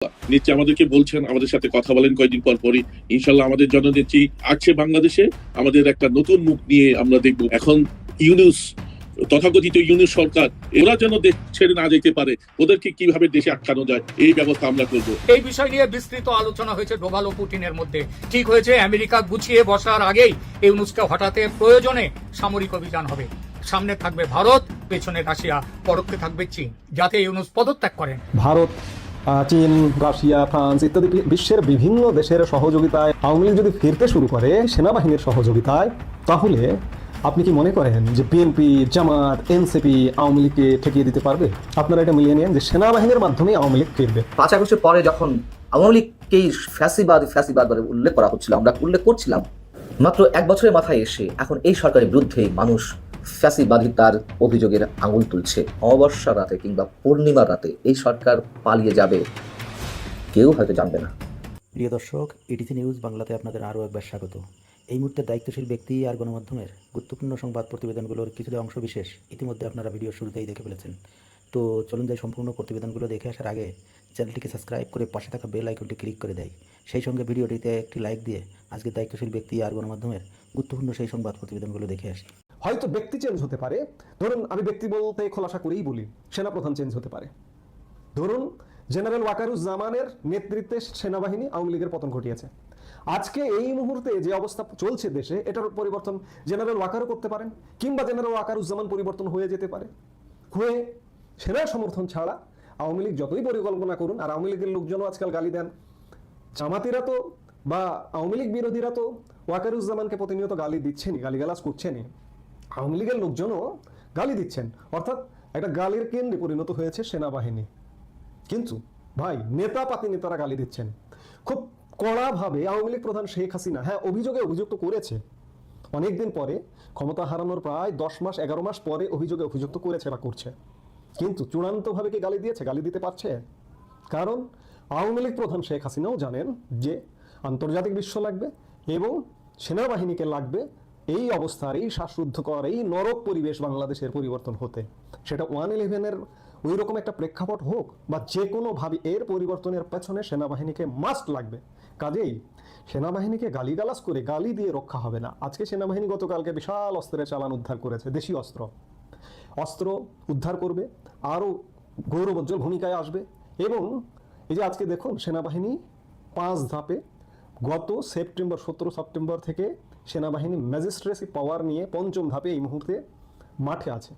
নেত্রী আমাদেরকে বলছেন, আমাদের সাথে কথা বলেন কয়েকদিন পর পরই। ইনশাল্লাহ আমাদের জননেত্রী আছে বাংলাদেশে, আমাদের একটা নতুন মুখ নিয়ে আমরা দেখব। এখন ইউনূস, তথাকথিত ইউনূস সরকার, ওরা যেন দেশ ছেড়ে না যেতে পারে, ওদেরকে কিভাবে দেশে আটকানো যায় এই ব্যবস্থা আমরা করব। এই বিষয় নিয়ে বিস্তৃত আলোচনা হয়েছে ডোভাল ও পুতিনের মধ্যে। ঠিক হয়েছে আমেরিকা গুছিয়ে বসার আগেই ইউনূসকে হঠাতে প্রয়োজনে সামরিক অভিযান হবে। সামনে থাকবে ভারত, পেছনে রাশিয়া, পরোক্ষে থাকবে চীন, যাতে ইউনূস পদত্যাগ করেন। ভারত, চীন, রাশিয়া, ফ্রান্স ইত্যাদি বিশ্বের বিভিন্ন দেশের সহযোগিতায় আওয়ামী লীগ যদি ফিরতে শুরু করে সেনাবাহিনীর সহযোগিতায়, তাহলে আপনি কি মনে করেন যে বিএনপি, জামাত, এনসিপি আওয়ামী লীগকে ঠেকিয়ে দিতে পারবে? আপনারা এটা মিলিয়ে নিন যে সেনাবাহিনীর মাধ্যমেই আওয়ামী লীগ ফিরবে। 5 আগস্টের পরে যখন আওয়ামী লীগকেই ফ্যাসিবাদ বলে উল্লেখ করা হচ্ছিল, আমরা উল্লেখ করছিলাম, মাত্র 1 বছরের মাথায় এসে এখন এই সরকারের বিরুদ্ধে মানুষ ফ্যাসিবাদিতার অভিযোগের আঙুল তুলছে। অমাবস্যা রাতে কিংবা পূর্ণিমার রাতে এই সরকার পালিয়ে যাবে, কেউ হয়তো জানবে না। প্রিয় দর্শক, ইটিসি নিউজ বাংলাতে আপনাদের আরও একবার স্বাগত। এই মুহূর্তে দায়িত্বশীল ব্যক্তি আর গণমাধ্যমের গুরুত্বপূর্ণ সংবাদ প্রতিবেদনগুলোর কিছুটা অংশ বিশেষ ইতিমধ্যে আপনারা ভিডিও শুরুতেই দেখে ফেলেছেন। তো চলুন যাই সম্পূর্ণ প্রতিবেদনগুলো দেখে আসার আগে চ্যানেলটিকে সাবস্ক্রাইব করে পাশে থাকা বেল আইকনটি ক্লিক করে দেয়। সেই সঙ্গে ভিডিওটিতে একটি লাইক দিয়ে আজকে দায়িত্বশীল ব্যক্তি আর গণমাধ্যমের গুরুত্বপূর্ণ সেই সংবাদ প্রতিবেদনগুলো দেখে আসি। হয়তো ব্যক্তি চেঞ্জ হতে পারে, ধরুন আমি ব্যক্তি বলতে খোলাসা করেই বলি, সেনাপ্রধান চেঞ্জ হতে পারে। ধরুন জেনারেল ওয়াকারুজ্জামানের নেতৃত্বে সেনাবাহিনী আওয়ামী লীগের পতন ঘটিয়েছে। আজকে এই মুহূর্তে যে অবস্থা চলছে দেশে, এটার পরিবর্তন জেনারেল ওয়াকারও করতে পারেন, কিংবা জেনারেল ওয়াকারুজ্জামান পরিবর্তন হয়ে যেতে পারে। হয়ে সেনার সমর্থন ছাড়া আওয়ামী লীগ যতই পরিকল্পনা করুন, আর আওয়ামী লীগের লোকজনও আজকাল গালি দেন, জামাতিরা তো বা আওয়ামী লীগ বিরোধীরা তো ওয়াকারুজ্জামানকে প্রতিনিয়ত গালি দিচ্ছেনই, গালিগালাজ করছেনই, আওয়ামী লীগের লোকজনও গালি দিচ্ছেন। অর্থাৎ একটা গালির কেন্দ্রে পরিণত হয়েছে সেনাবাহিনী। কিন্তু ভাই, নেতাপাতি নেতারা গালি দিচ্ছেন খুব কড়াভাবে। আওয়ামী লীগ প্রধান শেখ হাসিনা অভিযুক্ত করেছে অনেকদিন পরে, ক্ষমতা হারানোর প্রায় 10 মাস 11 মাস পরে অভিযুক্ত করেছে বা করছে। কিন্তু চূড়ান্তভাবে কি গালি দিয়েছে? গালি দিতে পারছে? কারণ আওয়ামী লীগ প্রধান শেখ হাসিনাও জানেন যে আন্তর্জাতিক বিশ্ব লাগবে এবং সেনাবাহিনীকে লাগবে এই অবস্থার, এই শ্বাসরুদ্ধকর, এই নরক পরিবেশ বাংলাদেশের পরিবর্তন হতে। সেটা 1/11-এর ওই রকম একটা প্রেক্ষাপট হোক বা যে কোনোভাবে এর পরিবর্তনের পেছনে সেনাবাহিনীকে মাস্ট লাগবে। কাজেই সেনাবাহিনীকে গালিগালাজ করে গালি দিয়ে রক্ষা হবে না। আজকে সেনাবাহিনী গতকালকে বিশাল অস্ত্রের চালান উদ্ধার করেছে, দেশীয় অস্ত্র উদ্ধার করবে, আরও গৌরবোজ্জ্বল ভূমিকায় আসবে। এবং এই যে আজকে দেখুন সেনাবাহিনী 5 ধাপে, গত 17 সেপ্টেম্বর থেকে সেনাবাহিনী ম্যাজিস্ট্রেসি পাওয়ার নিয়ে 5ম ধাপে এই মুহূর্তে মাঠে আছে।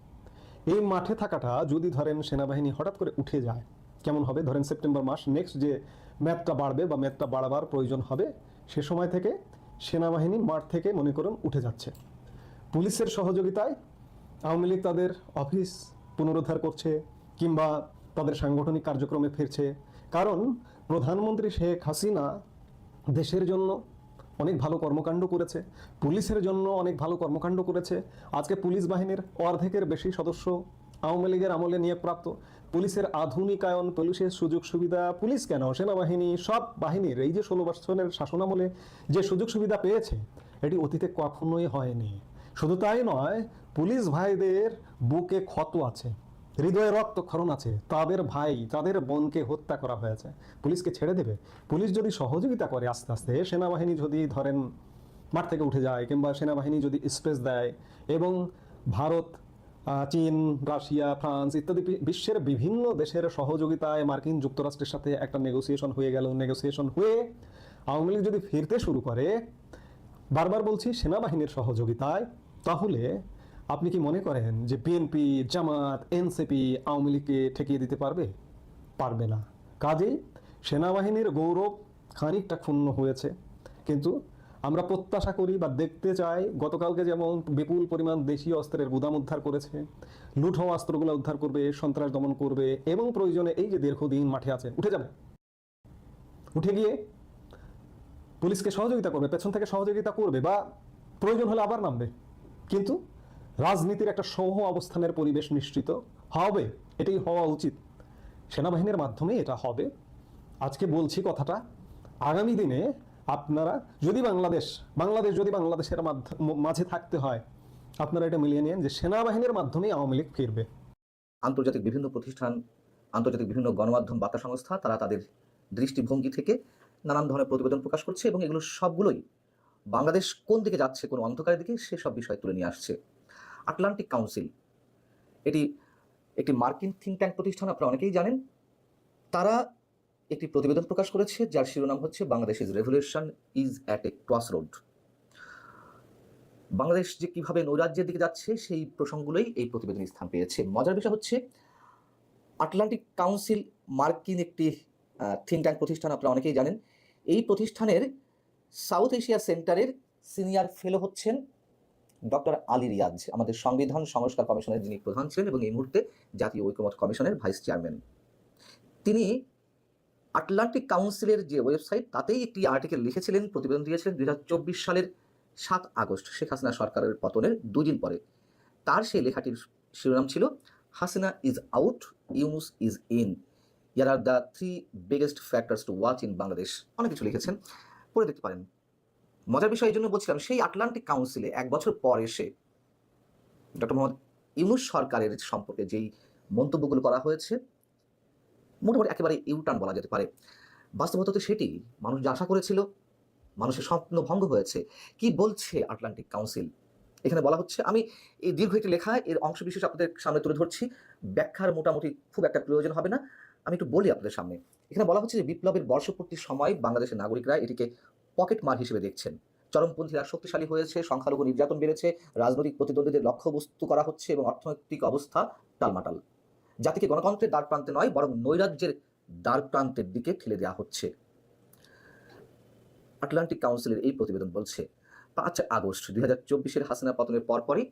এই মাঠে থাকাটা যদি ধরেন সেনাবাহিনী হঠাৎ করে উঠে যায়, কেমন হবে? ধরেন সেপ্টেম্বর মাস, নেক্সট যে ম্যাথটা বাড়বে বা ম্যাথটা বাড়াবার প্রয়োজন হবে, সে সময় থেকে সেনাবাহিনী মাঠ থেকে মনে করুন উঠে যাচ্ছে। পুলিশের সহযোগিতায় আওয়ামী লীগ তাদের অফিস পুনরুদ্ধার করছে কিংবা তাদের সাংগঠনিক কার্যক্রমে ফিরছে। কারণ প্রধানমন্ত্রী শেখ হাসিনা দেশের জন্য অনেক ভালো কর্মকাণ্ড করেছে, পুলিশের জন্য অনেক ভালো কর্মকাণ্ড করেছে। আজকে পুলিশ বাহিনীর অর্ধেকের বেশি সদস্য আওয়ামী লীগের আমলে নিয়োগপ্রাপ্ত। পুলিশের আধুনিকায়ন, পুলিশের সুযোগ সুবিধা, পুলিশ কেন সেনাবাহিনী, সব বাহিনীর এই যে 16 বছরের শাসনামলে যে সুযোগ সুবিধা পেয়েছে, এটি অতীতে কখনোই হয়নি। শুধু তাই নয়, পুলিশ ভাইদের বুকে ক্ষত আছে, হৃদয়ে রক্তক্ষরণ আছে, তাদের ভাই তাদের বোনকে হত্যা করা হয়েছে। পুলিশকে ছেড়ে দেবে? পুলিশ যদি সহযোগিতা করে আস্তে আস্তে, সেনাবাহিনী যদি ধরেন মাঠ থেকে উঠে যায় কিংবা সেনাবাহিনী যদি স্পেস দেয় এবং ভারত, চীন, রাশিয়া, ফ্রান্স ইত্যাদি বিশ্বের বিভিন্ন দেশের সহযোগিতায় মার্কিন যুক্তরাষ্ট্রের সাথে একটা নেগোসিয়েশন হয়ে গেল, নেগোসিয়েশন হয়ে আওয়ামী লীগ যদি ফিরতে শুরু করে, বারবার বলছি সেনাবাহিনীর সহযোগিতায়, তাহলে আপনি কি মনে করেন যে বিএনপি, জামাত, এনসিপি আওয়ামী লীগকে ঠেকিয়ে দিতে পারবে? পারবে না। কাজেই সেনাবাহিনীর গৌরব খানিকটা ক্ষুণ্ণ হয়েছে। কিন্তু আমরা প্রত্যাশা করি বা দেখতে চাই, গতকালকে যেমন বিপুল পরিমাণ দেশীয় অস্ত্রের গুদাম উদ্ধার করেছে, লুট হওয়া অস্ত্রগুলো উদ্ধার করবে, সন্ত্রাস দমন করবে এবং প্রয়োজনে এই যে দীর্ঘদিন মাঠে আছে উঠে যাবে, উঠে গিয়ে পুলিশকে সহযোগিতা করবে, পেছন থেকে সহযোগিতা করবে বা প্রয়োজন হলে আবার নামবে। কিন্তু রাজনীতির একটা সহ অবস্থানের পরিবেশ নিশ্চিত হবে, এটাই হওয়া উচিত। সেনাবাহিনীর মাধ্যমে এটা হবে। আজকে বলছি কথাটা, আগামী দিনে আপনারা যদি বাংলাদেশ যদি বাংলাদেশের মাঝে থাকতে হয়, আপনারা এটা মিলিয়ে নিন যে সেনাবাহিনীর মাধ্যমেই আওয়ামী লীগ ফিরবে। আন্তর্জাতিক বিভিন্ন প্রতিষ্ঠান, আন্তর্জাতিক বিভিন্ন গণমাধ্যম বার্তা সংস্থা, তারা তাদের দৃষ্টিভঙ্গি থেকে নানান ধরনের প্রতিবেদন প্রকাশ করছে এবং এগুলো সবগুলোই বাংলাদেশ কোন দিকে যাচ্ছে, কোন অন্ধকারের দিকে, সেসব বিষয় তুলে নিয়ে আসছে। আটলান্টিক কাউন্সিল এটি একটি মার্কিন থিঙ্ক ট্যাঙ্ক প্রতিষ্ঠান, আপনারা অনেকেই জানেন। তারা একটি প্রতিবেদন প্রকাশ করেছে যার শিরোনাম হচ্ছে বাংলাদেশের revolution is at a crossroad. Bangladesh যে কিভাবে নৈরাজ্যের দিকে যাচ্ছে সেই প্রসঙ্গগুলোই এই প্রতিবেদনে স্থান পেয়েছে। মজার বিষয় হচ্ছে আটলান্টিক কাউন্সিল মার্কিন একটি থিঙ্ক ট্যাঙ্ক প্রতিষ্ঠান, আপনারা অনেকেই জানেন। এই প্রতিষ্ঠানের সাউথ এশিয়া সেন্টারের সিনিয়র ফেলো হচ্ছেন ডক্টর আলী রিয়াজ, আমাদের সংবিধান সংস্কার কমিশনের যিনি প্রধান ছিলেন এবং এই মুহূর্তে জাতীয় ঐকমত্য কমিশনের ভাইস চেয়ারম্যান। তিনি আটলান্টিক কাউন্সিলের যে ওয়েবসাইট তাতেই একটি আর্টিকেল লিখেছিলেন, প্রতিবেদন দিয়েছিলেন 2024 সালের 7 আগস্ট, শেখ হাসিনা সরকারের পতনের 2 দিন পরে। তার সেই লেখাটির শিরোনাম ছিল Hasina is out, Yunus is in, year are the 3 biggest factors to watch in Bangladesh. অনেক কিছু লিখেছেন, পড়ে দেখতে পারেন। মজার বিষয় এই জন্য বলছিলাম, সেই আটলান্টিক কাউন্সিলে 1 বছর পর এসে ডক্টর মোহাম্মদ ইউনুস সরকারের সম্পর্কে যেই মন্তব্যগুলো করা হয়েছে মোটামুটি একেবারে ইউটার্ন বলা যেতে পারে। বাস্তবতা তো সেটি, মানুষ যা আশা করেছিল, মানুষের স্বপ্ন ভঙ্গ হয়েছে। কি বলছে আটলান্টিক কাউন্সিল এখানে বলা হচ্ছে, আমি এই দীর্ঘ একটি লেখা, এর অংশ বিশেষ আপনাদের সামনে তুলে ধরছি, ব্যাখ্যার মোটামুটি খুব একটা প্রয়োজন হবে না, আমি একটু বলি আপনাদের সামনে। এখানে বলা হচ্ছে যে বিপ্লবের বর্ষপূর্তির সময় বাংলাদেশের নাগরিকরা এটিকে পকেট মার হিসেবে দেখছেন। চরমপন্থীরা শক্তিশালী হয়েছে, সংখ্যালঘু নির্যাতন বেড়েছে, রাজনৈতিক প্রতিদ্বন্দ্বীদের লক্ষ্যবস্তু করা হচ্ছে এবং অর্থনৈতিক অবস্থা টালমাটাল। জাতিকে গণতন্ত্রের দ্বার প্রান্তে নয় বরং নৈরাজ্যের দ্বার প্রান্তের দিকে ঠেলে দেওয়া হচ্ছে। আটলান্টিক কাউন্সিলের এই প্রতিবেদন বলছে 5 আগস্ট 2024 হাসিনা পতনের পরপরই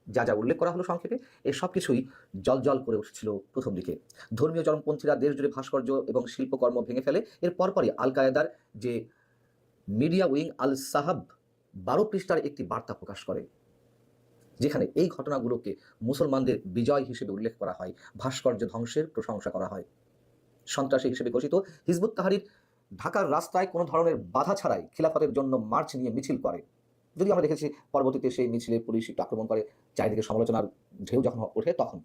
যা যা উল্লেখ করা হলো সংক্ষেপে, এই সব কিছুই জলজল করে উঠেছিল প্রথম দিকে। ধর্মীয় চরমপন্থীরা দেশ জুড়ে ভাস্কর্য এবং শিল্পকর্ম ভেঙে ফেলে। এর পরপরই আল কায়েদার যে মিডিয়া উইং আল সাহাব 12 পৃষ্ঠার একটি বার্তা প্রকাশ করে, যেখানে এই ঘটনাগুলোকে মুসলমানদের বিজয় হিসেবে উল্লেখ করা হয়, ভাস্কর্য ধ্বংসের প্রশংসা করা হয়। সন্ত্রাসী হিসেবে ঘোষিত হিজবুত তাহরির ঢাকার রাস্তায় কোনো ধরনের বাধা ছাড়াই খিলাফতের জন্য মার্চ নিয়ে মিছিল করে। যদি আমরা দেখেছি পরবর্তীতে সেই মিছিলে পুলিশ একটু আক্রমণ করে, চারিদিকে সমালোচনার ঢেউ যখন ওঠে তখন।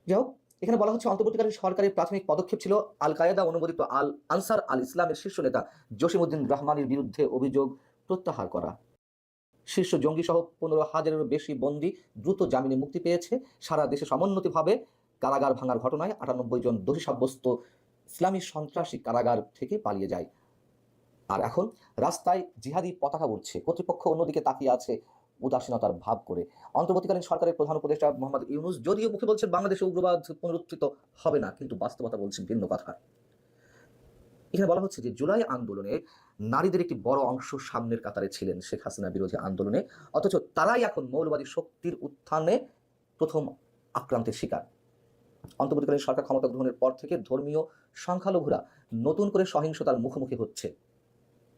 যাই হোক, এখানে বলা হচ্ছে অন্তর্বর্তীকালীন সরকারের প্রাথমিক পদক্ষেপ ছিল আল কায়েদা অনুমোদিত আল আনসার আল ইসলামের শীর্ষ নেতা জসিমউদ্দিন রহমানের বিরুদ্ধে অভিযোগ প্রত্যাহার করা। শীর্ষ জঙ্গি সহ 15,000-এরও বেশি বন্দী দ্রুত জামিনে মুক্তি পেয়েছে। সারা দেশে সমন্বিতভাবে কারাগার ভাঙার ঘটনায় 98 জন দোষী সাব্যস্ত ইসলামী সন্ত্রাসী কারাগার থেকে পালিয়ে যায়। আর এখন রাস্তায় জিহাদি পতাকা উঠছে, কর্তৃপক্ষ অন্যদিকে তাকিয়ে আছে উদাসীনতার ভাব করে। অন্তর্বর্তীকালীন সরকারের প্রধান উপদেষ্টা মোহাম্মদ ইউনুস যদিও মুখে বলছেন বাংলাদেশে উগ্রবাদ পুনরুত্থিত হবে না, কিন্তু বাস্তবতা বলছেন ভিন্ন কথা। এখানে বলা হচ্ছে যে জুলাই আন্দোলনে নারীদের একটি বড় অংশ সামনের কাতারে ছিলেন শেখ হাসিনা বিরোধী আন্দোলনে, অথচ তারাই এখন মৌলবাদী শক্তির উত্থানে প্রথম আক্রান্তের শিকার। অন্তর্বর্তীকালীন সরকার ক্ষমতা গ্রহণের পর থেকে ধর্মীয় সংখ্যালঘুরা নতুন করে সহিংসতার মুখোমুখি হচ্ছে।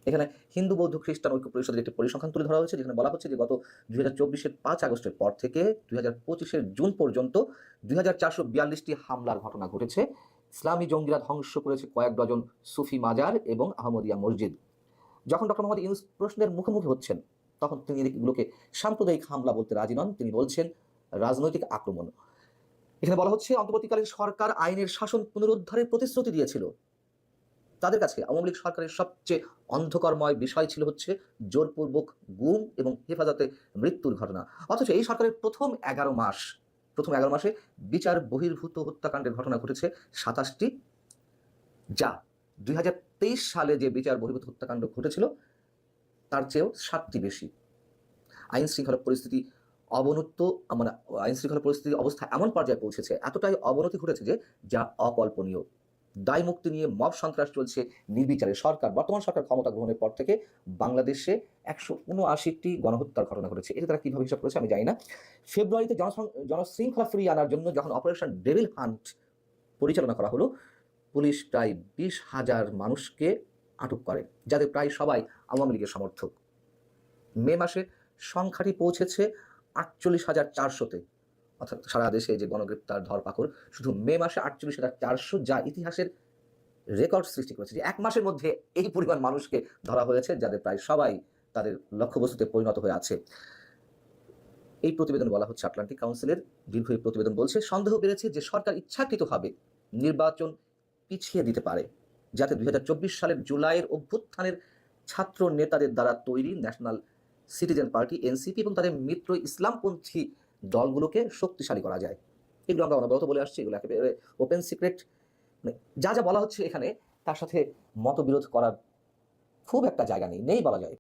এখানে হিন্দু বৌদ্ধ খ্রিস্টান ঐক্য পরিষদের একটি পরিসংখ্যান তুলে ধরা হয়েছে, যেখানে বলা হচ্ছে যে গত 2024-এর 5 আগস্টের পর থেকে 2025-এর জুন পর্যন্ত 2442টি হামলার ঘটনা ঘটেছে। ইসলামী জঙ্গিরা ধ্বংস করেছে কয়েক ডজন সুফি মাজার এবং আহমদিয়া মসজিদ। যখন ডক্টর মোহাম্মদ ইউনুস প্রশ্নের মুখোমুখি হচ্ছেন তখন তিনি এগুলোকে সাম্প্রদায়িক হামলা বলতে রাজি নন, তিনি বলছেন রাজনৈতিক আক্রমণ। এখানে বলা হচ্ছে অন্তর্বর্তীকালীন সরকার আইনের শাসন পুনরুদ্ধারের প্রতিশ্রুতি দিয়েছিল। তাদের কাছে আওয়ামী লীগ সরকারের সবচেয়ে অন্ধকারময় বিষয় ছিল হচ্ছে জোরপূর্বক গুম এবং হেফাজতে মৃত্যুর ঘটনা। অথচ এই সরকারের প্রথম 11 মাসে বিচার বহির্ভূত হত্যাকাণ্ডের ঘটনা ঘটেছে 27টি, যা 2023 সালে যে বিচার বহির্ভূত হত্যাকাণ্ড ঘটেছিল তার চেয়েও 7টি বেশি। আইন শৃঙ্খলা পরিস্থিতি অবস্থা এমন পর্যায়ে পৌঁছেছে, এতটাই অবনতি ঘটেছে যে যা অকল্পনীয়। দায় মুক্তি নিয়ে মব সন্ত্রাস চলছে নির্বিচারে। বর্তমান সরকার ক্ষমতা গ্রহণের পর থেকে বাংলাদেশে 179টি গণহত্যার ঘটনা ঘটেছে। এটা তারা কিভাবে হিসাব করেছে আমি জানি না। ফেব্রুয়ারিতে জনশৃঙ্খলা ফিরিয়ে আনার জন্য যখন অপারেশন ডেভিল হান্ট পরিচালনা করা হলো, পুলিশ প্রায় 20,000 মানুষকে আটক করে, যাদের প্রায় সবাই আওয়ামী লীগের সমর্থক। মে মাসে সংখ্যাটি পৌঁছেছে 48,400-তে। অর্থাৎ সারা দেশে যে গণগ্রেপ্তার ধরপাকড়, শুধু মে মাসে 48,400, যা ইতিহাসের রেকর্ড সৃষ্টি করেছে যে 1 মাসের মধ্যে এই পরিমাণ মানুষকে ধরা হয়েছে, যাদের প্রায় সবাই তাদের লক্ষ্যবস্তুতে পরিণত হয়ে আছে। এই প্রতিবেদন বলা হচ্ছে আটলান্টিক কাউন্সিলের দীর্ঘ এই প্রতিবেদন বলছে সন্দেহ বেড়েছে যে সরকার ইচ্ছাকৃতভাবে নির্বাচন পিছিয়ে দিতে পারে। যাতে 2024 সালের জুলাইয়ের অভ্যুত্থানের ছাত্র নেতাদের দ্বারা তৈরি ন্যাশনাল সিটিজেন পার্টি এনসিপি এবং তাদের মিত্র ইসলামপন্থী দলগুলোকে শক্তিশালী করা যায়। এগুলো আমরা অনবরত বলে আসছি, এগুলো একেবারে ওপেন সিক্রেট। মানে যা যা বলা হচ্ছে এখানে তার সাথে মতবিরোধ করার খুব একটা জায়গা নেই বলা যায়।